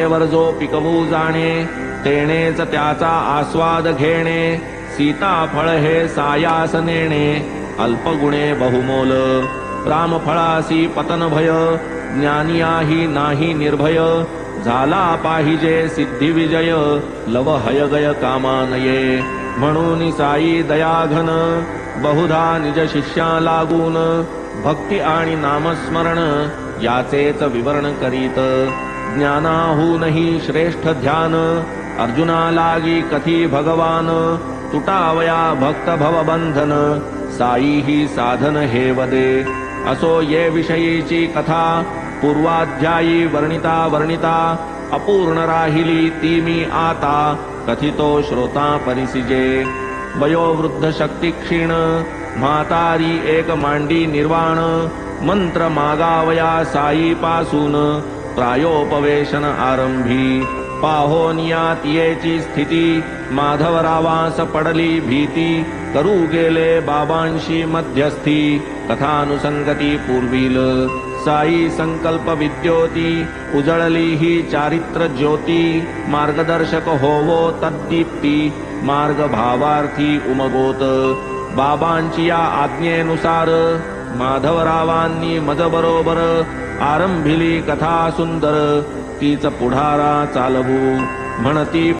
वर जो पिकवू जाणे तेणेच त्याचा आस्वाद घेणे सीताफळ हे सायास नेणे अल्पगुणे बहुमोल रामफळासी पतन भय ज्ञानियाही नाही निर्भय झाला पाहिजे सिद्धी विजय लव हयगय कामानये म्हणून साई दयाघन बहुधा निज शिष्या लागून भक्ती आणि नामस्मरण याचेच विवरण करीत ज्ञानाहूनही श्रेष्ठ ध्यान अर्जुना लागी कथी भगवान तुटावया भक्त भवबंधन साई ही साधन हे वदे असो ये विषयीची कथा पूर्वाध्यायी वर्णिता अपूर्ण राहिली ती मी आता कथितो श्रोता परिसिजे वयोवृद्ध शक्ती क्षीण म्हातारी एक मांडी निर्वाण मंत्र मागावया साई पासून प्रायोपवेशन आरंभी पाहोनियात येची स्थिती माधवरावास पडली भीती करू गेले बाबांशी मध्यस्थी कथानुसंगती पूर्वील साई संकल्प विद्योती उजळली ही चारित्र ज्योती मार्गदर्शक होवो तद्दीप्ती मार्ग भावार्थी उमगोत बाबांची या आज्ञेनुसार माधवरावांनी मज बरोबर आरंभिली कथा सुंदर तीच पुढारा चालवू म्हणती